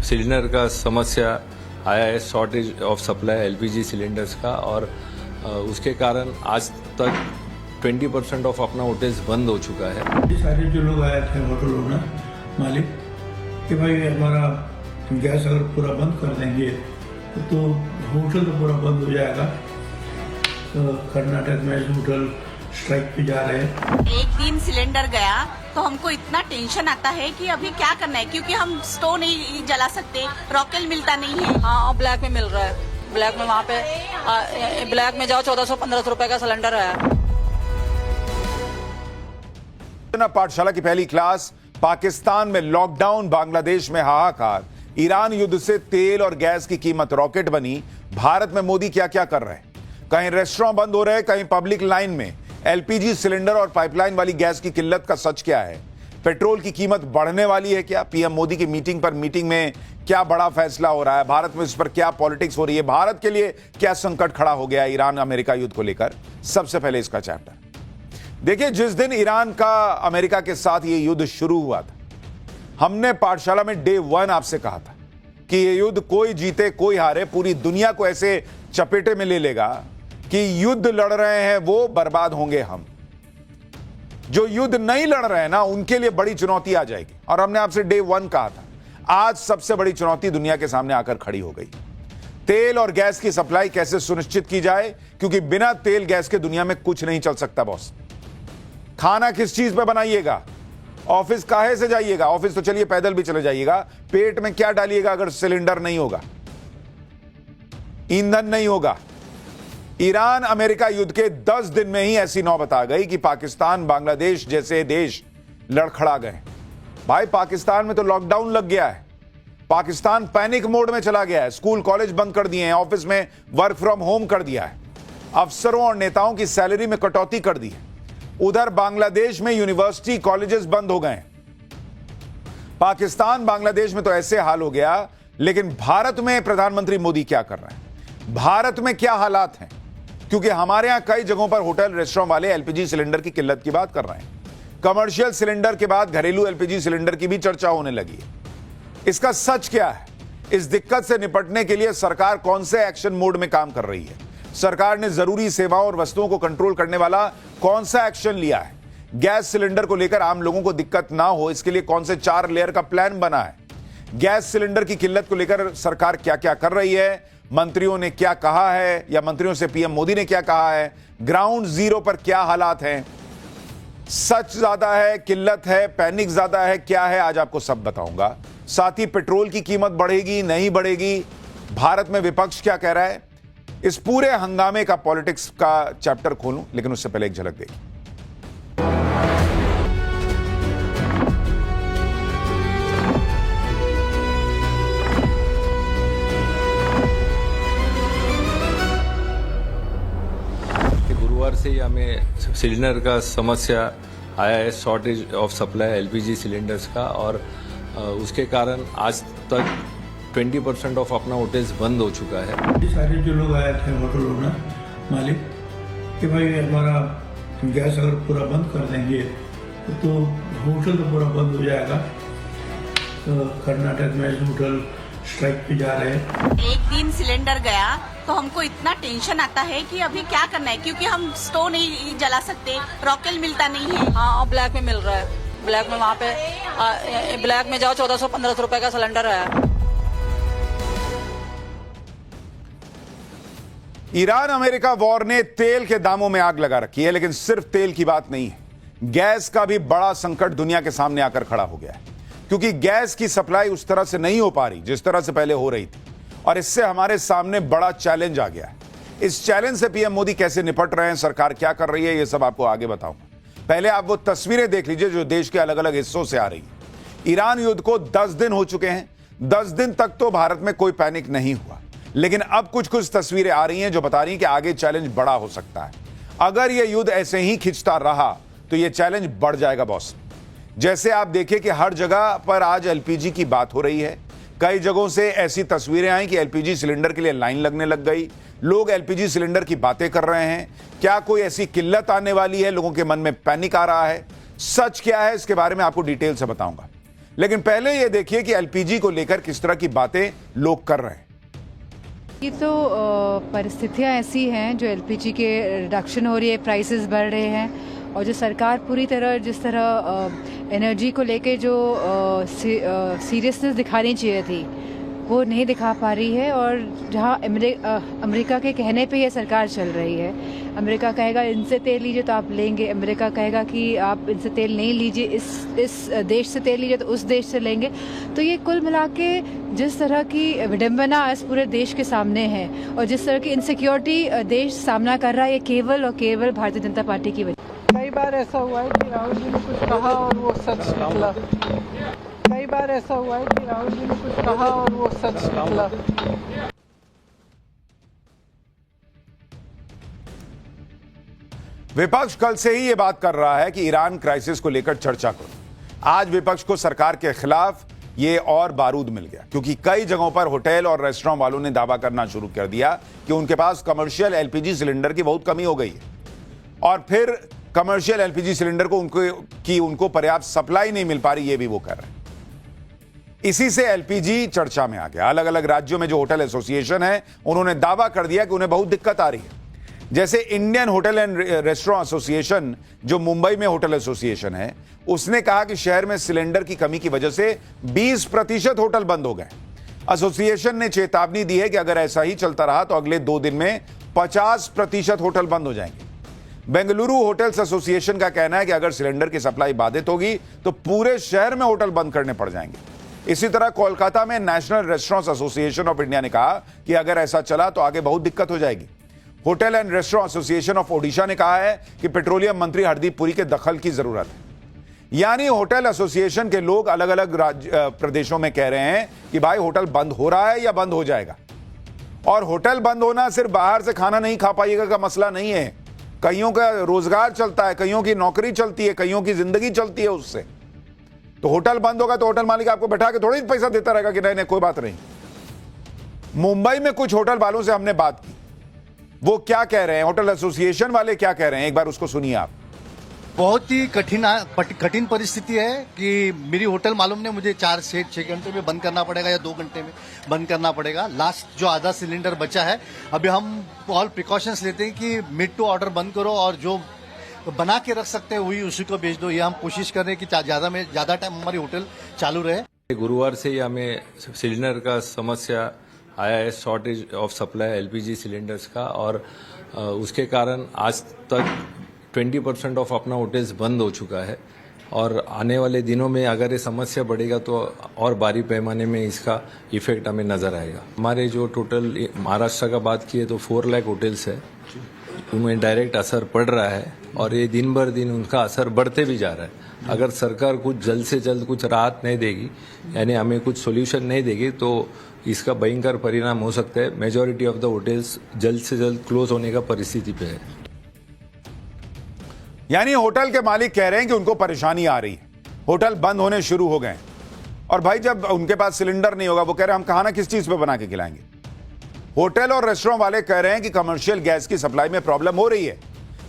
Cylinder का समस्या आया है, shortage of supply LPG cylinders का, और उसके कारण आज तक 20% ऑफ अपना होटल्स बंद हो चुका है। सारे जो लोग आए थे होटल ओनर मालिक कि भाई हमारा गैस अगर पूरा बंद कर देंगे तो होटल तो पूरा बंद हो जाएगा। तो कर्नाटक में होटल स्ट्राइक पे जा रहे हैं। एक दिन सिलेंडर गया तो हमको इतना टेंशन आता है कि अभी क्या करना है, क्योंकि हम स्टोव नहीं जला सकते, रॉकेल मिलता नहीं है। हाँ, ब्लैक में मिल रहा है। ब्लैक में वहाँ पे ब्लैक में जाओ 1400-1500 रुपए का सिलेंडर है। पाठशाला की पहली क्लास, पाकिस्तान में लॉकडाउन, बांग्लादेश में हाहाकार, ईरान युद्ध से तेल और गैस की कीमत रॉकेट बनी। भारत में मोदी क्या क्या कर रहे हैं? कहीं रेस्टोरेंट बंद हो रहे हैं, कहीं पब्लिक लाइन में एलपीजी सिलेंडर और पाइपलाइन वाली गैस की किल्लत का सच क्या है? पेट्रोल की कीमत बढ़ने वाली है क्या? पीएम मोदी की मीटिंग में क्या बड़ा फैसला हो रहा है? भारत में इस पर क्या पॉलिटिक्स हो रही है? भारत के लिए क्या संकट खड़ा हो गया ईरान अमेरिका युद्ध को लेकर? सबसे पहले इसका चैप्टर देखिए। जिस दिन ईरान का अमेरिका के साथ ये युद्ध शुरू हुआ था, हमने पाठशाला में डे 1 आपसे कहा था कि ये युद्ध कोई जीते कोई हारे, पूरी दुनिया को ऐसे चपेटे में ले लेगा कि युद्ध लड़ रहे हैं वो, बर्बाद होंगे हम। जो युद्ध नहीं लड़ रहे हैं ना, उनके लिए बड़ी चुनौती आ जाएगी। और हमने आपसे डे 1 कहा था, आज सबसे बड़ी चुनौती दुनिया के सामने आकर खड़ी हो गई। तेल और गैस की सप्लाई कैसे सुनिश्चित की जाए, क्योंकि बिना तेल गैस के दुनिया में कुछ नहीं चल सकता बॉस। खाना किस चीज पे बनाइएगा? ऑफिस काहे से जाइएगा? ऑफिस तो चलिए पैदल भी चले जाइएगा, पेट में क्या डालिएगा अगर सिलेंडर नहीं होगा, ईंधन नहीं होगा? ईरान अमेरिका युद्ध के 10 दिन में ही ऐसी नौबत आ गई कि पाकिस्तान बांग्लादेश जैसे देश लड़खड़ा गए। भाई, पाकिस्तान में तो लॉकडाउन लग गया है, पाकिस्तान पैनिक मोड में चला गया है, स्कूल कॉलेज बंद कर दिए हैं, ऑफिस में वर्क फ्रॉम होम कर दिया है, अफसरों और नेताओं की सैलरी में कटौती कर दी है। उधर बांग्लादेश में यूनिवर्सिटी कॉलेजेस बंद हो गए। पाकिस्तान बांग्लादेश में तो ऐसे हाल हो गया, लेकिन भारत में प्रधानमंत्री मोदी क्या कर रहे हैं? भारत में क्या हालात हैं? क्योंकि हमारे यहां कई जगहों पर होटल रेस्टोरेंट वाले एलपीजी सिलेंडर की किल्लत की बात कर रहे हैं। कमर्शियल सिलेंडर के बाद घरेलू एलपीजी सिलेंडर की भी चर्चा होने लगी है। इसका सच क्या है? इस दिक्कत से निपटने के लिए सरकार कौन से एक्शन मोड में काम कर रही है? सरकार ने जरूरी सेवाओं और वस्तुओं को कंट्रोल करने वाला कौन सा एक्शन लिया है? गैस सिलेंडर को लेकर आम लोगों को दिक्कत ना हो, इसके लिए कौन से 4 लेयर का प्लान बना है? गैस सिलेंडर की किल्लत को लेकर सरकार क्या क्या कर रही है? मंत्रियों ने क्या कहा है, या मंत्रियों से पीएम मोदी ने क्या कहा है? ग्राउंड जीरो पर क्या हालात हैं? सच ज्यादा है, किल्लत है, पैनिक ज्यादा है, क्या है? आज आपको सब बताऊंगा। साथ ही पेट्रोल की कीमत बढ़ेगी नहीं बढ़ेगी, भारत में विपक्ष क्या कह रहा है, इस पूरे हंगामे का पॉलिटिक्स का चैप्टर खोलूं, लेकिन उससे पहले एक झलक देखिए। गुरुवार से ही हमें सिलेंडर का समस्या आया है, shortage of supply LPG cylinders का, और उसके कारण आज तक 20% ऑफ अपना होटल्स बंद हो चुका है। सारे जो लोग आए थे होटल ओनर मालिक कि भाई हमारा गैस अगर पूरा बंद कर देंगे तो होटल तो पूरा बंद हो जाएगा। तो कर्नाटक में होटल स्ट्राइक पे जा रहे हैं। एक दिन सिलेंडर गया तो हमको इतना टेंशन आता है कि अभी क्या करना है, क्योंकि हम स्टोव नहीं जला सकते, रॉकेल मिलता नहीं है। हाँ, ब्लैक में मिल रहा है। ब्लैक में वहाँ पे ब्लैक में जाओ 1400-1500 रुपए का सिलेंडर है। ईरान अमेरिका वॉर ने तेल के दामों में आग लगा रखी है, लेकिन सिर्फ तेल की बात नहीं है, गैस का भी बड़ा संकट दुनिया के सामने आकर खड़ा हो गया है। क्योंकि गैस की सप्लाई उस तरह से नहीं हो पा रही जिस तरह से पहले हो रही थी, और इससे हमारे सामने बड़ा चैलेंज आ गया है। इस चैलेंज से पीएम मोदी कैसे निपट रहे हैं, सरकार क्या कर रही है, यह सब आपको आगे बताऊंगा। पहले आप वो तस्वीरें देख लीजिए जो देश के अलग अलग हिस्सों से आ रही है। ईरान युद्ध को 10 दिन हो चुके हैं। 10 दिन तक तो भारत में कोई पैनिक नहीं हुआ, लेकिन अब कुछ कुछ तस्वीरें आ रही हैं जो बता रही हैं कि आगे चैलेंज बड़ा हो सकता है। अगर यह युद्ध ऐसे ही खिंचता रहा तो यह चैलेंज बढ़ जाएगा बॉस। जैसे आप देखिए कि हर जगह पर आज एलपीजी की बात हो रही है। कई जगहों से ऐसी तस्वीरें आई कि एलपीजी सिलेंडर के लिए लाइन लगने लग गई, लोग एलपीजी सिलेंडर की बातें कर रहे हैं। क्या कोई ऐसी किल्लत आने वाली है? लोगों के मन में पैनिक आ रहा है। सच क्या है इसके बारे में आपको डिटेल से बताऊंगा। लेकिन पहले यह देखिए कि एलपीजी को लेकर किस तरह की बातें लोग कर रहे हैं। ये तो परिस्थितियां ऐसी हैं जो एलपीजी के रिडक्शन हो रही है, प्राइसेस बढ़ रहे हैं, और जो सरकार पूरी तरह जिस तरह एनर्जी को लेके जो सीरियसनेस दिखानी चाहिए थी वो नहीं दिखा पा रही है। और जहां अमेरिका के कहने पे ये सरकार चल रही है, अमेरिका कहेगा इनसे तेल लीजिए तो आप लेंगे, अमेरिका कहेगा कि आप इनसे तेल नहीं लीजिए, इस देश से तेल लीजिए तो उस देश से लेंगे। तो ये कुल मिला के जिस तरह की विडम्बना इस पूरे देश के सामने है और जिस तरह की इनसिक्योरिटी देश सामना कर रहा है, ये केवल और केवल भारतीय जनता पार्टी की वजह। कई बार ऐसा हुआ है कि राहुल जी ने कुछ कहा और वो सच निकला। कई बार ऐसा हुआ है कि राहुल जी ने कुछ कहा और वो सच निकला। विपक्ष कल से ही यह बात कर रहा है कि ईरान क्राइसिस को लेकर चर्चा करो। आज विपक्ष को सरकार के खिलाफ ये और बारूद मिल गया, क्योंकि कई जगहों पर होटल और रेस्टोरेंट वालों ने दावा करना शुरू कर दिया कि उनके पास कमर्शियल एलपीजी सिलेंडर की बहुत कमी हो गई है, और फिर कमर्शियल एलपीजी सिलेंडर को उनको पर्याप्त सप्लाई नहीं मिल पा रही, ये भी वो कर रहे हैं। इसी से एलपीजी चर्चा में आ गया। अलग अलग राज्यों में जो होटल एसोसिएशन है उन्होंने दावा कर दिया कि उन्हें बहुत दिक्कत आ रही है। जैसे Indian hotel and restaurant association, जो मुंबई में होटल एसोसिएशन है, उसने कहा कि शहर में सिलेंडर की कमी की वजह से 20% होटल बंद हो गए। एसोसिएशन ने चेतावनी दी है कि अगर ऐसा ही चलता रहा तो अगले 2 दिन में 50% होटल बंद हो जाएंगे। बेंगलुरु होटल्स एसोसिएशन का कहना है कि अगर सिलेंडर की सप्लाई बाधित होगी तो पूरे शहर में होटल बंद करने पड़ जाएंगे। इसी तरह कोलकाता में national restaurants association of India ने कहा कि अगर ऐसा चला तो आगे बहुत दिक्कत हो जाएगी। Hotel and restaurant association of Odisha ने कहा है कि पेट्रोलियम मंत्री हरदीप पुरी के दखल की जरूरत है। यानी होटल एसोसिएशन के लोग अलग अलग प्रदेशों में कह रहे हैं कि भाई होटल बंद हो रहा है या बंद हो जाएगा। और होटल बंद होना सिर्फ बाहर से खाना नहीं खा पाइएगा का मसला नहीं है। कईयों का रोजगार चलता है, कईयों की नौकरी चलती है, कईयों की जिंदगी चलती है उससे। तो होटल बंद होगा तो होटल मालिक आपको बैठा के थोड़ी पैसा देता रहेगा कि नहीं कोई बात नहीं। मुंबई में कुछ होटल वालों से हमने बात की, वो क्या कह रहे हैं, होटल एसोसिएशन वाले क्या कह रहे हैं, एक बार उसको सुनिए आप। बहुत ही कठिन परिस्थिति है कि मेरी होटल मालूम ने मुझे 4 से 6 घंटे में बंद करना पड़ेगा या 2 घंटे में बंद करना पड़ेगा। लास्ट जो आधा सिलेंडर बचा है, अभी हम ऑल प्रिकॉशंस लेते हैं कि मिड टू ऑर्डर बंद करो और जो बना के रख सकते हैं वही उसी को भेज दो। ये हम कोशिश कर रहे हैं कि ज्यादा टाइम हमारी होटल चालू रहे। गुरुवार से ही हमें सिलेंडर का समस्या आया है, shortage of supply LPG cylinders का, और उसके कारण आज तक 20% ऑफ अपना होटल्स बंद हो चुका है। और आने वाले दिनों में अगर ये समस्या बढ़ेगा तो और भारी पैमाने में इसका इफेक्ट हमें नजर आएगा। हमारे जो टोटल महाराष्ट्र का बात किए तो 4 लाख होटल्स है, उनमें डायरेक्ट असर पड़ रहा है और ये दिन भर दिन उनका असर बढ़ते भी जा रहा है। अगर सरकार कुछ जल्द से जल्द कुछ राहत नहीं देगी, यानी हमें कुछ सोल्यूशन नहीं देगी, तो इसका भयंकर परिणाम हो सकता है। मेजॉरिटी ऑफ द होटल्स जल्द से जल्द क्लोज होने का परिस्थिति पे है। यानी होटल के मालिक कह रहे हैं कि उनको परेशानी आ रही है, होटल बंद होने शुरू हो गए। और भाई जब उनके पास सिलेंडर नहीं होगा, वो कह रहे हैं हम खाना किस चीज पे बना के खिलाएंगे। होटल और रेस्टोरेंट वाले कह रहे हैं कि कमर्शियल गैस की सप्लाई में प्रॉब्लम हो रही है,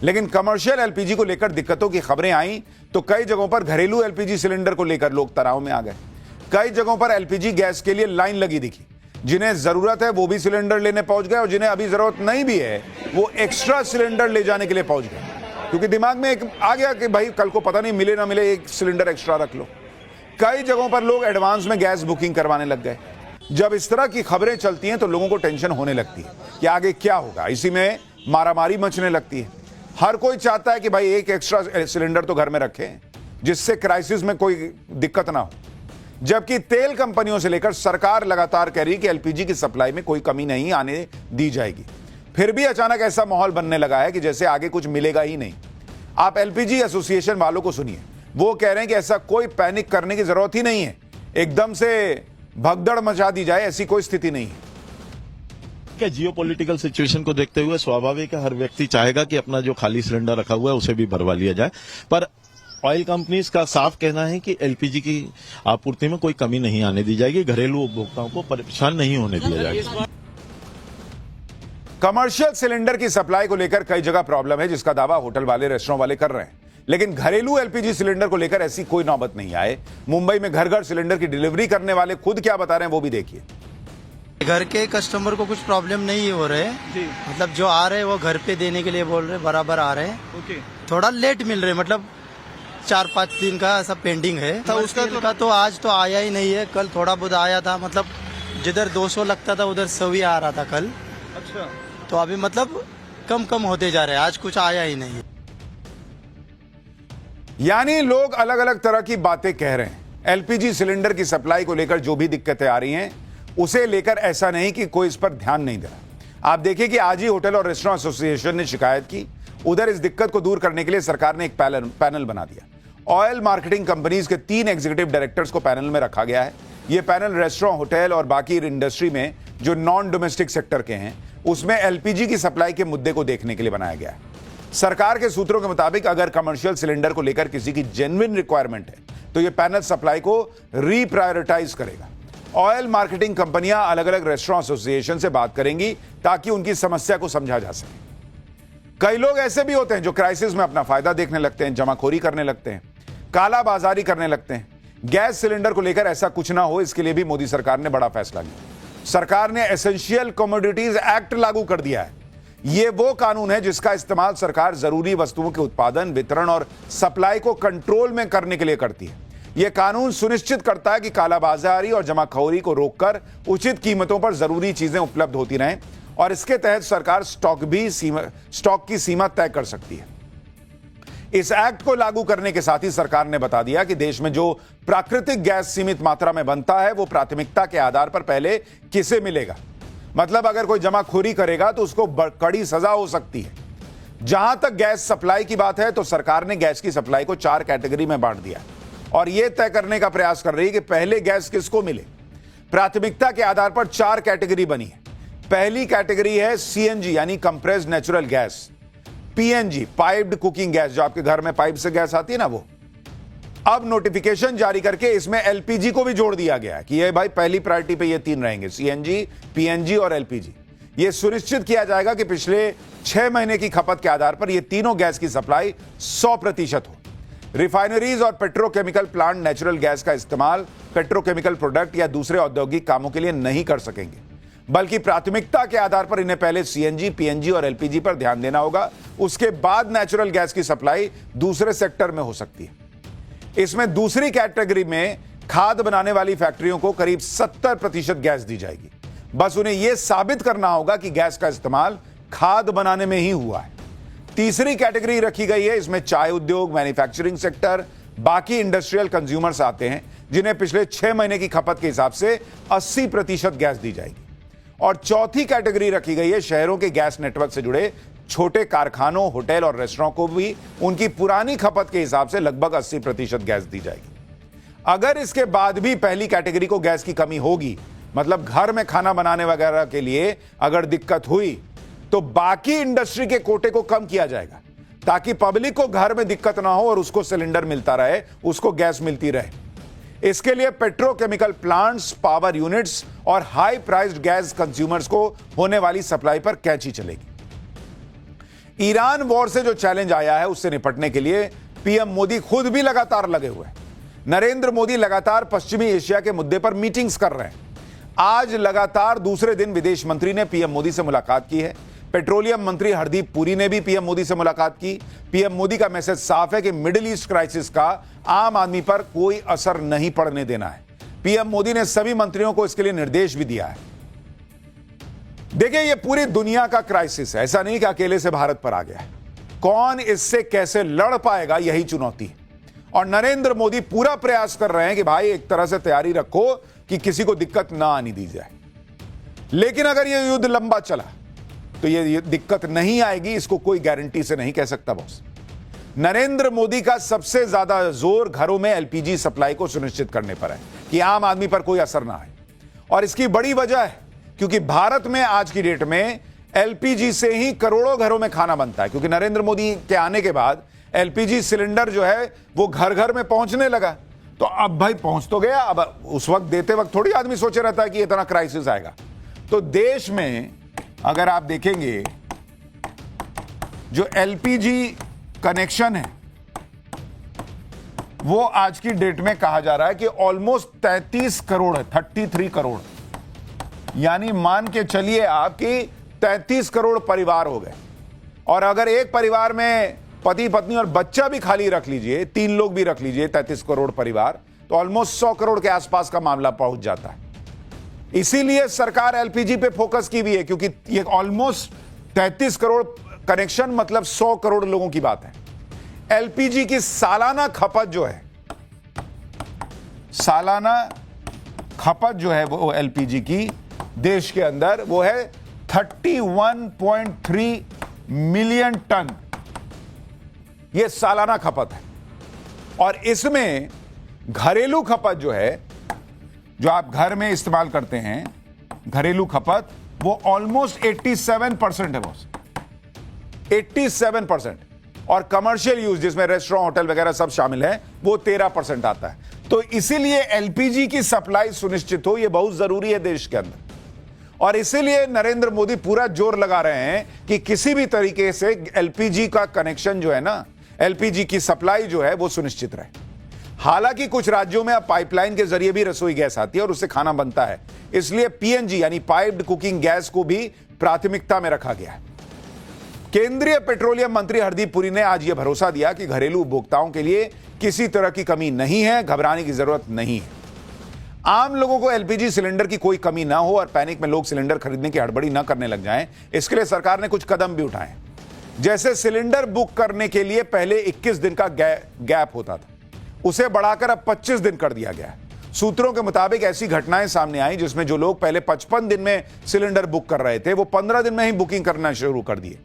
लेकिन कमर्शियल एलपीजी को लेकर दिक्कतों की खबरें आई तो कई जगहों पर घरेलू एलपीजी सिलेंडर को लेकर लोग तनाव में आ गए। कई जगहों पर एलपीजी गैस के लिए लाइन लगी दिखी। जिन्हें जरूरत है वो भी सिलेंडर लेने पहुंच गए और जिन्हें अभी जरूरत नहीं भी है वो एक्स्ट्रा सिलेंडर ले जाने के लिए पहुंच गए, क्योंकि दिमाग में एक आ गया कि भाई कल को पता नहीं मिले ना मिले, एक सिलेंडर एक्स्ट्रा रख लो। कई जगहों पर लोग एडवांस में गैस बुकिंग करवाने लग गए। जब इस तरह की खबरें चलती हैं तो लोगों को टेंशन होने लगती है कि आगे क्या होगा। इसी में मारामारी मचने लगती है। हर कोई चाहता है कि भाई एक एक्स्ट्रा सिलेंडर तो घर में रखें जिससे क्राइसिस में कोई दिक्कत ना हो। जबकि तेल कंपनियों से लेकर सरकार लगातार कह रही है कि एलपीजी की सप्लाई में कोई कमी नहीं आने दी जाएगी। फिर भी अचानक ऐसा माहौल बनने लगा है कि जैसे आगे कुछ मिलेगा ही नहीं। आप एलपीजी एसोसिएशन वालों को सुनिए, वो कह रहे हैं कि ऐसा कोई पैनिक करने की जरूरत ही नहीं है, एकदम से भगदड़ मचा दी जाए ऐसी कोई स्थिति नहीं है। क्या जियोपॉलिटिकल सिचुएशन को देखते हुए स्वाभाविक है, हर व्यक्ति चाहेगा कि अपना जो खाली सिलेंडर रखा हुआ है उसे भी भरवा लिया जाए। पर ऑयल कंपनीज का साफ कहना है कि एलपीजी की आपूर्ति में कोई कमी नहीं आने दी जाएगी, घरेलू उपभोक्ताओं को परेशान नहीं होने दिया जाएगा। कमर्शियल सिलेंडर की सप्लाई को लेकर कई जगह प्रॉब्लम है, जिसका दावा होटल वाले रेस्टोरेंट वाले कर रहे हैं। लेकिन घरेलू एलपीजी सिलेंडर को लेकर ऐसी कोई नौबत नहीं आए। मुंबई में घर घर सिलेंडर की डिलीवरी करने वाले खुद क्या बता रहे हैं वो भी देखिए। घर के कस्टमर को कुछ प्रॉब्लम नहीं हो रहे जी। मतलब जो आ रहे हैं वो घर पे देने के लिए बोल रहे हैं, बराबर आ रहे हैं। ओके। थोड़ा लेट मिल रहे हैं, मतलब 4-5 दिन का ऐसा पेंडिंग है। तो उसका का तो आज तो आया ही नहीं है, कल थोड़ा बहुत आया था, मतलब जिधर 200 लगता था उधर 100 ही आ रहा था कल। अच्छा। तो अभी मतलब कम होते जा रहे हैं, आज कुछ आया ही नहीं है। यानी लोग अलग अलग तरह की बातें कह रहे हैं। एलपीजी सिलेंडर की सप्लाई को लेकर जो भी दिक्कतें आ रही हैं उसे लेकर ऐसा नहीं कि कोई इस पर ध्यान नहीं दे रहा। आप देखिए कि आज ही होटल और रेस्टोरेंट एसोसिएशन ने शिकायत की। उधर इस दिक्कत को दूर करने के लिए सरकार ने एक पैनल बना दिया। ऑयल मार्केटिंग कंपनीज के 3 एग्जीक्यूटिव डायरेक्टर्स को पैनल में रखा गया है। यह पैनल रेस्टोरेंट, होटल और बाकी इंडस्ट्री में जो नॉन डोमेस्टिक सेक्टर के हैं उसमें एलपीजी की सप्लाई के मुद्दे को देखने के लिए बनाया गया है। सरकार के सूत्रों के मुताबिक अगर कमर्शियल सिलेंडर को लेकर किसी की जेन्युइन रिक्वायरमेंट है तो यह पैनल सप्लाई को रीप्रायोरिटाइज करेगा। ऑयल मार्केटिंग कंपनियां अलग अलग रेस्टोरेंट एसोसिएशन से बात करेंगी ताकि उनकी समस्या को समझा जा सके। कई लोग ऐसे भी होते हैं जो क्राइसिस में अपना फायदा देखने लगते हैं, जमाखोरी करने लगते हैं, काला बाजारी करने लगते हैं। गैस सिलेंडर को लेकर ऐसा कुछ ना हो, इसके लिए भी मोदी सरकार ने बड़ा फैसला लिया। सरकार ने एसेंशियल कमोडिटीज एक्ट लागू कर दिया है। यह वो कानून है जिसका इस्तेमाल सरकार जरूरी वस्तुओं के उत्पादन, वितरण और सप्लाई को कंट्रोल में करने के लिए करती है। यह कानून सुनिश्चित करता है कि कालाबाजारी और जमाखोरी को रोककर उचित कीमतों पर जरूरी चीजें उपलब्ध होती रहें और इसके तहत सरकार स्टॉक की सीमा तय कर सकती है। इस एक्ट को लागू करने के साथ ही सरकार ने बता दिया कि देश में जो प्राकृतिक गैस सीमित मात्रा में बनता है वो प्राथमिकता के आधार पर पहले किसे मिलेगा। मतलब अगर कोई जमाखोरी करेगा तो उसको कड़ी सजा हो सकती है। जहां तक गैस सप्लाई की बात है तो सरकार ने गैस की सप्लाई को 4 कैटेगरी में बांट दिया और यह तय करने का प्रयास कर रही है कि पहले गैस किसको मिले। प्राथमिकता के आधार पर 4 कैटेगरी बनी है। पहली कैटेगरी है सीएनजी यानी compressed natural gas, PNG piped cooking gas, जो आपके घर में पाइप से गैस आती है ना वो। अब नोटिफिकेशन जारी करके इसमें एलपीजी को भी जोड़ दिया गया है कि ये भाई पहली प्रायोरिटी पे ये 3 रहेंगे, सीएनजी, पीएनजी और एलपीजी। ये सुनिश्चित किया जाएगा कि पिछले 6 महीने की खपत के आधार पर ये तीनों गैस की सप्लाई 100% हो। रिफाइनरीज और पेट्रोकेमिकल प्लांट नेचुरल गैस का इस्तेमाल पेट्रोकेमिकल प्रोडक्ट या दूसरे औद्योगिक कामों के लिए नहीं कर सकेंगे, बल्कि प्राथमिकता के आधार पर इन्हें पहले सीएनजी, पीएनजी और एलपीजी पर ध्यान देना होगा। उसके बाद नेचुरल गैस की सप्लाई दूसरे सेक्टर में हो सकती है। इसमें दूसरी कैटेगरी में खाद बनाने वाली फैक्ट्रियों को करीब 70% गैस दी जाएगी। बस उन्हें यह साबित करना होगा कि गैस का इस्तेमाल खाद बनाने में ही हुआ है। तीसरी कैटेगरी रखी गई है, इसमें चाय उद्योग, मैन्युफैक्चरिंग सेक्टर, बाकी इंडस्ट्रियल कंज्यूमर्स आते हैं जिन्हें पिछले 6 महीने की खपत के हिसाब से 80% गैस दी जाएगी। और चौथी कैटेगरी रखी गई है शहरों के गैस नेटवर्क से जुड़े छोटे कारखानों, होटल और रेस्टोरेंट को भी उनकी पुरानी खपत के हिसाब से लगभग 80% गैस दी जाएगी। अगर इसके बाद भी पहली कैटेगरी को गैस की कमी होगी, मतलब घर में खाना बनाने वगैरह के लिए अगर दिक्कत हुई, तो बाकी इंडस्ट्री के कोटे को कम किया जाएगा ताकि पब्लिक को घर में दिक्कत ना हो और उसको सिलेंडर मिलता रहे, उसको गैस मिलती रहे। इसके लिए पेट्रोकेमिकल प्लांट्स, पावर यूनिट्स और हाई प्राइस्ड गैस कंज्यूमर्स को होने वाली सप्लाई पर कैंची चलेगी। ईरान वॉर से जो चैलेंज आया है उससे निपटने के लिए पीएम मोदी खुद भी लगातार लगे हुए हैं। नरेंद्र मोदी लगातार पश्चिमी एशिया के मुद्दे पर मीटिंग्स कर रहे हैं। आज लगातार दूसरे दिन विदेश मंत्री ने पीएम मोदी से मुलाकात की है। पेट्रोलियम मंत्री हरदीप पुरी ने भी पीएम मोदी से मुलाकात की। पीएम मोदी का मैसेज साफ है कि मिडिल ईस्ट क्राइसिस का आम आदमी पर कोई असर नहीं पड़ने देना है। पीएम मोदी ने सभी मंत्रियों को इसके लिए निर्देश भी दिया है। देखिए, यह पूरी दुनिया का क्राइसिस है, ऐसा नहीं कि अकेले से भारत पर आ गया है। कौन इससे कैसे लड़ पाएगा, यही चुनौती है। और नरेंद्र मोदी पूरा प्रयास कर रहे हैं कि भाई एक तरह से तैयारी रखो कि किसी को दिक्कत ना आनी दी जाए। लेकिन अगर यह युद्ध लंबा चला तो ये दिक्कत नहीं आएगी, इसको कोई गारंटी से नहीं कह सकता बॉस। नरेंद्र मोदी का सबसे ज्यादा जोर घरों में एलपीजी सप्लाई को सुनिश्चित करने पर है कि आम आदमी पर कोई असर ना आए। और इसकी बड़ी वजह है क्योंकि भारत में आज की डेट में एलपीजी से ही करोड़ों घरों में खाना बनता है, क्योंकि नरेंद्र मोदी के आने के बाद एलपीजी सिलेंडर जो है वो घर घर में पहुंचने लगा। तो अब भाई पहुंच तो गया, अब उस वक्त देते वक्त थोड़ी आदमी सोचे रहता है कि इतना क्राइसिस आएगा। तो देश में अगर आप देखेंगे जो एलपीजी कनेक्शन है वो आज की डेट में कहा जा रहा है कि ऑलमोस्ट 33 करोड़ है, 33 करोड़, यानी मान के चलिए आप कि 33 करोड़ परिवार हो गए। और अगर एक परिवार में पति पत्नी और बच्चा भी खाली रख लीजिए, 3 लोग भी रख लीजिए, 33 करोड़ परिवार, तो ऑलमोस्ट 100 करोड़ के आसपास का मामला पहुंच जाता है। इसीलिए सरकार एलपीजी पे फोकस की भी है, क्योंकि ये ऑलमोस्ट 33 करोड़ कनेक्शन मतलब 100 करोड़ लोगों की बात है। एलपीजी की सालाना खपत जो है, सालाना खपत जो है वो एलपीजी की देश के अंदर वो है 31.3 मिलियन टन, ये सालाना खपत है। और इसमें घरेलू खपत जो है, जो आप घर में इस्तेमाल करते हैं, घरेलू खपत वो ऑलमोस्ट 87% है बॉस, 87%। और कमर्शियल यूज जिसमें रेस्टोरेंट, होटल वगैरह सब शामिल है, वो 13% आता है। तो इसीलिए एलपीजी की सप्लाई सुनिश्चित हो, ये बहुत जरूरी है देश के अंदर। और इसीलिए नरेंद्र मोदी पूरा जोर लगा रहे हैं कि किसी भी तरीके से एलपीजी का कनेक्शन जो है ना, एलपीजी की सप्लाई जो है वो सुनिश्चित रहे। हालांकि कुछ राज्यों में अब पाइपलाइन के जरिए भी रसोई गैस आती है और उससे खाना बनता है, इसलिए पीएनजी यानी पाइप्ड कुकिंग गैस को भी प्राथमिकता में रखा गया है। केंद्रीय पेट्रोलियम मंत्री हरदीप पुरी ने आज यह भरोसा दिया कि घरेलू उपभोक्ताओं के लिए किसी तरह की कमी नहीं है, घबराने की जरूरत नहीं है। आम लोगों को एलपीजी सिलेंडर की कोई कमी ना हो और पैनिक में लोग सिलेंडर खरीदने की हड़बड़ी ना करने लग जाएं, इसके लिए सरकार ने कुछ कदम भी उठाए। जैसे सिलेंडर बुक करने के लिए पहले 21 दिन का गैप होता था, उसे बढ़ाकर अब 25 दिन कर दिया गया है। सूत्रों के मुताबिक ऐसी घटनाएं सामने आई जिसमें जो लोग पहले 55 दिन में सिलेंडर बुक कर रहे थे, वो 15 दिन में ही बुकिंग करना शुरू कर दिए।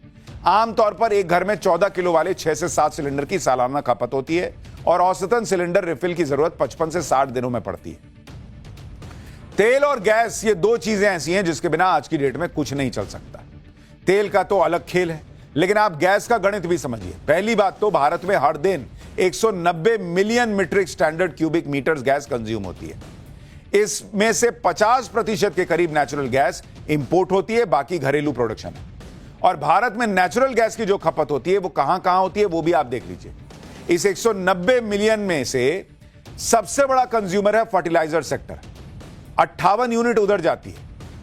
आमतौर पर एक घर में 14 किलो वाले 6 से 7 सिलेंडर की सालाना खपत होती है और औसतन सिलेंडर रिफिल की जरूरत 55 से 60 दिनों में पड़ती है। तेल और गैस, ये दो चीजें ऐसी हैं जिसके बिना आज की डेट में कुछ नहीं चल सकता। तेल का तो अलग खेल है, लेकिन आप गैस का गणित भी समझिए। पहली बात तो भारत में हर दिन 190 million metric standard cubic metres gas consume होती है। इसमें से 50% के करीब नेचुरल गैस इंपोर्ट होती है, बाकी घरेलू प्रोडक्शन है। और भारत में नेचुरल गैस की जो खपत होती है वो कहां कहां होती है वो भी आप देख लीजिए। इस 190 मिलियन में से सबसे बड़ा कंज्यूमर है फर्टिलाइजर सेक्टर, 58 यूनिट उधर जाती है।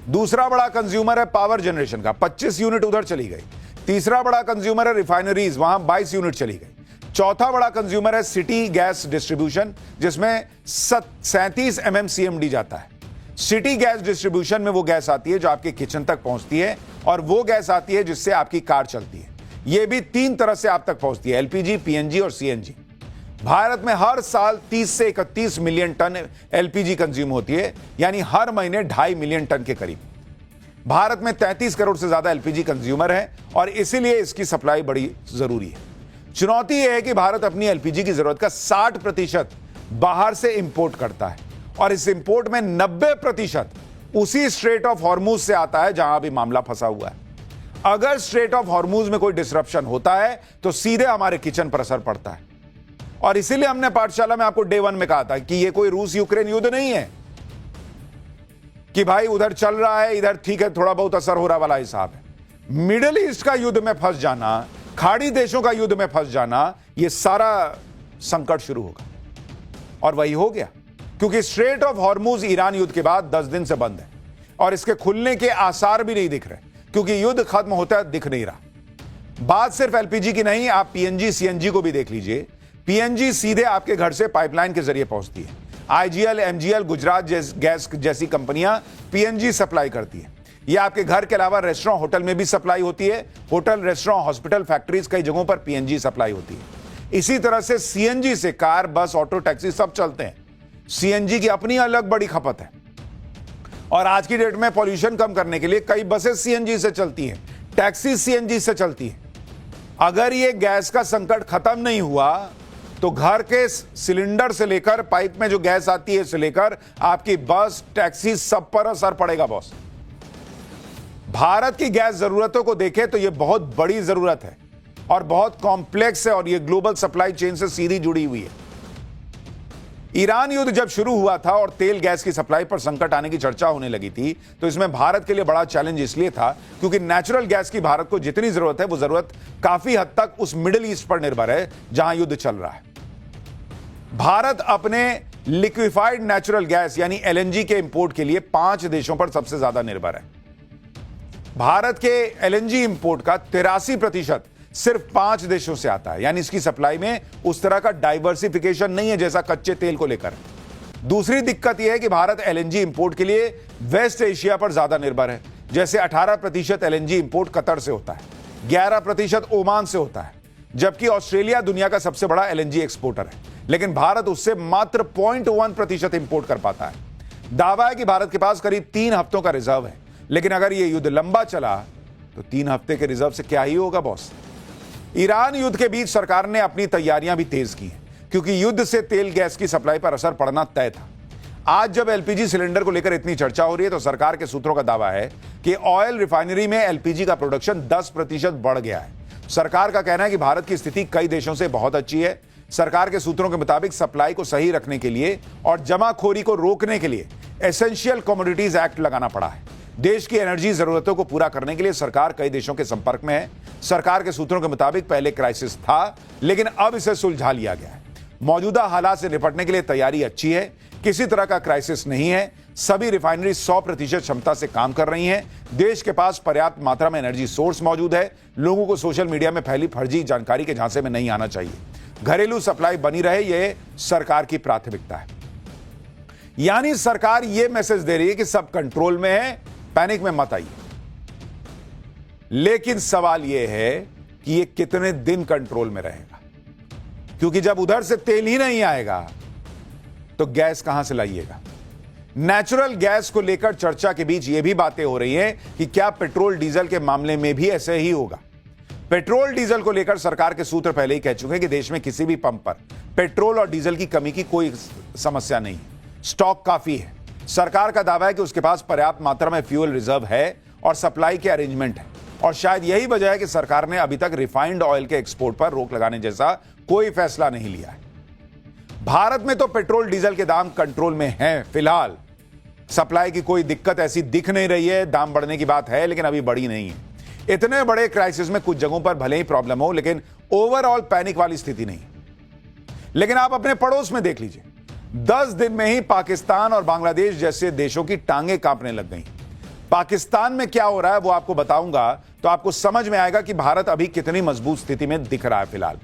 दूसरा बड़ा कंज्यूमर है पावर जनरेशन का, 25 यूनिट उधर चली गई। तीसरा बड़ा कंज्यूमर है रिफाइनरीज, वहां 22 यूनिट चली गई। चौथा बड़ा कंज्यूमर है सिटी गैस डिस्ट्रीब्यूशन, जिसमें 37 MMCMD जाता है। सिटी गैस डिस्ट्रीब्यूशन में वो गैस आती है जो आपके किचन तक पहुंचती है, और वो गैस आती है जिससे आपकी कार चलती है। ये भी 3 तरह से आप तक पहुंचती है, एलपीजी, पीएनजी और सीएनजी। भारत में हर साल 30 से 31 मिलियन टन एलपीजी कंज्यूम होती है, यानी हर महीने 2.5 मिलियन टन के करीब। भारत में 33 करोड़ से ज्यादा एलपीजी कंज्यूमर है और इसीलिए इसकी सप्लाई बड़ी जरूरी है। चुनौती यह है कि भारत अपनी एलपीजी की जरूरत का 60% बाहर से इंपोर्ट करता है, और इस इंपोर्ट में 90% उसी स्ट्रेट ऑफ हॉर्मूज से आता है जहां अभी मामला फंसा हुआ है। अगर स्ट्रेट ऑफ हॉर्मूज में कोई डिसरप्शन होता है तो सीधे हमारे किचन पर असर पड़ता है। और इसीलिए हमने पाठशाला में आपको डे 1 में कहा था कि यह कोई रूस यूक्रेन युद्ध नहीं है कि भाई उधर चल रहा है, इधर ठीक है थोड़ा बहुत असर हो रहा वाला हिसाब है। मिडिल ईस्ट का युद्ध में फंस जाना, खाड़ी देशों का युद्ध में फंस जाना, यह सारा संकट शुरू होगा। और वही हो गया, क्योंकि स्ट्रेट ऑफ हॉर्मूज ईरान युद्ध के बाद 10 दिन से बंद है और इसके खुलने के आसार भी नहीं दिख रहे, क्योंकि युद्ध खत्म होता है दिख नहीं रहा। बात सिर्फ एलपीजी की नहीं, आप पीएनजी, सीएनजी को भी देख लीजिए। पीएनजी सीधे आपके घर से पाइपलाइन के जरिए पहुंचती है। आईजीएल, एमजीएल, गुजरात गैस जैसी कंपनियां पीएनजी सप्लाई करती है। यह आपके घर के अलावा रेस्टोरेंट, होटल में भी सप्लाई होती है। होटल, रेस्टोरेंट, हॉस्पिटल, फैक्ट्रीज, कई जगहों पर पीएनजी सप्लाई होती है। इसी तरह से सीएनजी से कार, बस, ऑटो, टैक्सी सब चलते हैं। सीएनजी की अपनी अलग बड़ी खपत है, और आज की डेट में पॉल्यूशन कम करने के लिए कई बसेस सीएनजी से चलती हैं, टैक्सी सीएनजी से चलती है। अगर ये गैस का संकट खत्म नहीं हुआ तो घर के सिलेंडर से लेकर पाइप में जो गैस आती है से लेकर आपकी बस, टैक्सी, सब पर असर पड़ेगा बॉस। भारत की गैस जरूरतों को देखें तो यह बहुत बड़ी जरूरत है और बहुत कॉम्प्लेक्स है, और यह ग्लोबल सप्लाई चेन से सीधी जुड़ी हुई है। ईरान युद्ध जब शुरू हुआ था और तेल गैस की सप्लाई पर संकट आने की चर्चा होने लगी थी, तो इसमें भारत के लिए बड़ा चैलेंज इसलिए था क्योंकि नेचुरल गैस की भारत को जितनी जरूरत है वो जरूरत काफी हद तक उस मिडिल ईस्ट पर निर्भर है जहां युद्ध चल रहा है। भारत अपने लिक्विफाइड नेचुरल गैस यानी एलएनजी के इंपोर्ट के लिए 5 देशों पर सबसे ज्यादा निर्भर है। भारत के एलएनजी इंपोर्ट का 83% सिर्फ 5 देशों से आता है, यानी इसकी सप्लाई में उस तरह का डाइवर्सिफिकेशन नहीं है जैसा कच्चे तेल को लेकर। दूसरी दिक्कत यह है कि भारत एलएनजी इंपोर्ट के लिए वेस्ट एशिया पर ज्यादा निर्भर है। जैसे 18% एलएनजी इंपोर्ट कतर से होता है, 11% ओमान से होता है, जबकि ऑस्ट्रेलिया दुनिया का सबसे बड़ा एलएनजी एक्सपोर्टर है, लेकिन भारत उससे मात्र 0.1% इंपोर्ट कर पाता है। दावा है कि भारत के पास करीब 3 हफ्तों का रिजर्व है, लेकिन अगर यह युद्ध लंबा चला तो 3 हफ्ते के रिजर्व से क्या ही होगा बॉस। ईरान युद्ध के बीच सरकार ने अपनी तैयारियां भी तेज की हैं, क्योंकि युद्ध से तेल गैस की सप्लाई पर असर पड़ना तय था। आज जब एलपीजी सिलेंडर को लेकर इतनी चर्चा हो रही है तो सरकार के सूत्रों का दावा है कि ऑयल रिफाइनरी में एलपीजी का प्रोडक्शन 10% बढ़ गया है। सरकार का कहना है कि भारत की स्थिति कई देशों से बहुत अच्छी है। सरकार के सूत्रों के मुताबिक सप्लाई को सही रखने के लिए और जमाखोरी को रोकने के लिए एसेंशियल कमोडिटीज एक्ट लगाना पड़ा है। देश की एनर्जी जरूरतों को पूरा करने के लिए सरकार कई देशों के संपर्क में है। सरकार के सूत्रों के मुताबिक पहले क्राइसिस था, लेकिन अब इसे सुलझा लिया गया है। मौजूदा हालात से निपटने के लिए तैयारी अच्छी है, किसी तरह का क्राइसिस नहीं है। सभी रिफाइनरी 100% क्षमता से काम कर रही हैं। देश के पास पर्याप्त मात्रा में एनर्जी सोर्स मौजूद है। लोगों को सोशल मीडिया में फैली फर्जी जानकारी के झांसे में नहीं आना चाहिए। घरेलू सप्लाई बनी रहे, यह सरकार की प्राथमिकता है। यानी सरकार यह मैसेज दे रही है कि सब कंट्रोल में है, पैनिक में मत आइए। लेकिन सवाल यह है कि यह कितने दिन कंट्रोल में रहेगा, क्योंकि जब उधर से तेल ही नहीं आएगा तो गैस कहां से लाइएगा। नेचुरल गैस को लेकर चर्चा के बीच यह भी बातें हो रही हैं कि क्या पेट्रोल डीजल के मामले में भी ऐसे ही होगा। पेट्रोल डीजल को लेकर सरकार के सूत्र पहले ही कह चुके हैं कि देश में किसी भी पंप पर पेट्रोल और डीजल की कमी की कोई समस्या नहीं है, स्टॉक काफी है। सरकार का दावा है कि उसके पास पर्याप्त मात्रा में फ्यूल रिजर्व है और सप्लाई के अरेंजमेंट है, और शायद यही वजह है कि सरकार ने अभी तक रिफाइंड ऑयल के एक्सपोर्ट पर रोक लगाने जैसा कोई फैसला नहीं लिया है। भारत में तो पेट्रोल डीजल के दाम कंट्रोल में हैं फिलहाल। सप्लाई की कोई दिक्कत ऐसी दिख नहीं रही है। दाम बढ़ने की बात है, लेकिन अभी बढ़ी नहीं है। इतने बड़े क्राइसिस में कुछ जगहों पर भले ही प्रॉब्लम हो, लेकिन ओवरऑल पैनिक वाली स्थिति नहीं। लेकिन आप अपने पड़ोस में देख लीजिए, 10 दिन में ही पाकिस्तान और बांग्लादेश जैसे देशों की टांगें कांपने लग गई। पाकिस्तान में क्या हो रहा है वो आपको बताऊंगा तो आपको समझ में आएगा कि भारत अभी कितनी मजबूत स्थिति में दिख रहा है। फिलहाल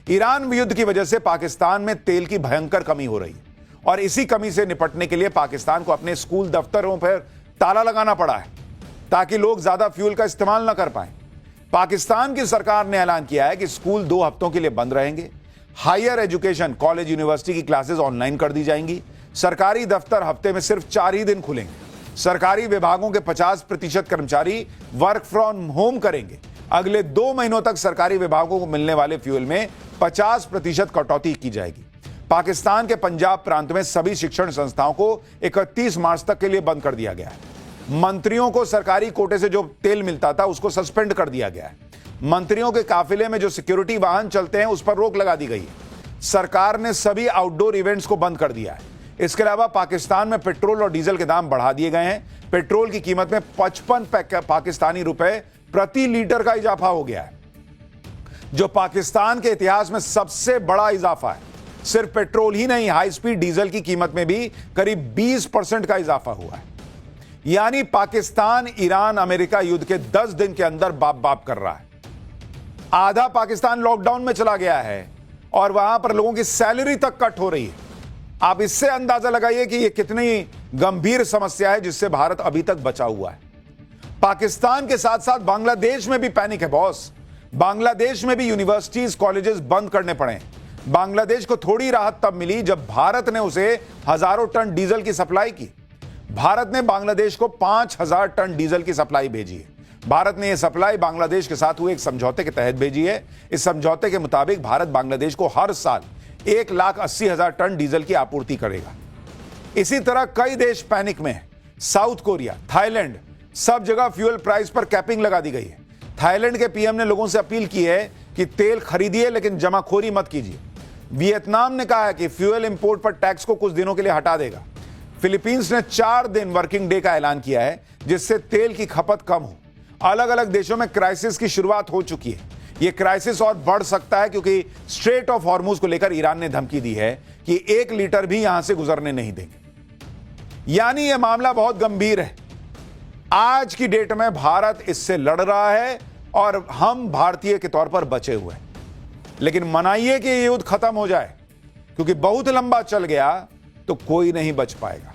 ईरान युद्ध की वजह से पाकिस्तान में तेल की भयंकर कमी हो रही है, और इसी कमी से निपटने के लिए पाकिस्तान को अपने स्कूल दफ्तरों पर ताला लगाना पड़ा है ताकि लोग ज्यादा फ्यूल का इस्तेमाल न कर पाए। पाकिस्तान की सरकार ने ऐलान किया है कि स्कूल 2 हफ्तों के लिए बंद रहेंगे। हायर एजुकेशन, कॉलेज, यूनिवर्सिटी की क्लासेस ऑनलाइन कर दी जाएंगी। सरकारी दफ्तर हफ्ते में सिर्फ 4 ही दिन खुलेंगे। सरकारी विभागों के 50% कर्मचारी वर्क फ्रॉम होम करेंगे। अगले 2 महीनों तक सरकारी विभागों को मिलने वाले फ्यूल में 50% कटौती की जाएगी। पाकिस्तान के पंजाब प्रांत में सभी शिक्षण संस्थाओं को 31 मार्च तक के लिए बंद कर दिया गया है। मंत्रियों को सरकारी कोटे से जो तेल मिलता था उसको सस्पेंड कर दिया गया है। मंत्रियों के काफिले में जो सिक्योरिटी वाहन चलते हैं उस पर रोक लगा दी गई है। सरकार ने सभी आउटडोर इवेंट्स को बंद कर दिया है। इसके अलावा पाकिस्तान में पेट्रोल और डीजल के दाम बढ़ा दिए गए हैं। पेट्रोल की कीमत में 55 पाकिस्तानी रुपए प्रति लीटर का इजाफा हो गया है, जो पाकिस्तान के इतिहास में सबसे बड़ा इजाफा है। सिर्फ पेट्रोल ही नहीं, हाई स्पीड डीजल की कीमत में भी करीब 20% का इजाफा हुआ है। यानी पाकिस्तान ईरान अमेरिका युद्ध के 10 दिन के अंदर बाप बाप कर रहा है। आधा पाकिस्तान लॉकडाउन में चला गया है और वहां पर लोगों की सैलरी तक कट हो रही है। आप इससे अंदाजा लगाइए कि यह कितनी गंभीर समस्या है जिससे भारत अभी तक बचा हुआ है। पाकिस्तान के साथ साथ बांग्लादेश में भी पैनिक है बॉस। बांग्लादेश में भी यूनिवर्सिटीज, कॉलेजेस बंद करने पड़े। बांग्लादेश को थोड़ी राहत तब मिली जब भारत ने उसे हजारों टन डीजल की सप्लाई की। भारत ने बांग्लादेश को 5000 टन डीजल की सप्लाई भेजी है। भारत ने यह सप्लाई बांग्लादेश के साथ हुए एक समझौते के तहत भेजी है। इस समझौते के मुताबिक भारत बांग्लादेश को हर साल 1,80,000 टन डीजल की आपूर्ति करेगा। इसी तरह कई देश पैनिक में हैं। साउथ कोरिया, थाईलैंड, सब जगह फ्यूल प्राइस पर कैपिंग लगा दी गई है। थाईलैंड के पीएम ने लोगों से अपील की है कि तेल खरीदिए लेकिन जमाखोरी मत कीजिए। वियतनाम ने कहा है कि फ्यूल इंपोर्ट पर टैक्स को कुछ दिनों के लिए हटा देगा। फिलीपींस ने 4 दिन वर्किंग डे का ऐलान किया है जिससे तेल की खपत कम हो। अलग अलग देशों में क्राइसिस की शुरुआत हो चुकी है। यह क्राइसिस और बढ़ सकता है क्योंकि स्ट्रेट ऑफ हॉर्मुज को लेकर ईरान ने धमकी दी है कि 1 लीटर भी यहां से गुजरने नहीं देंगे। यानी यह मामला बहुत गंभीर है। आज की डेट में भारत इससे लड़ रहा है और हम भारतीय के तौर पर बचे हुए हैं। लेकिन मनाइए कि यह युद्ध खत्म हो जाए, क्योंकि बहुत लंबा चल गया तो कोई नहीं बच पाएगा।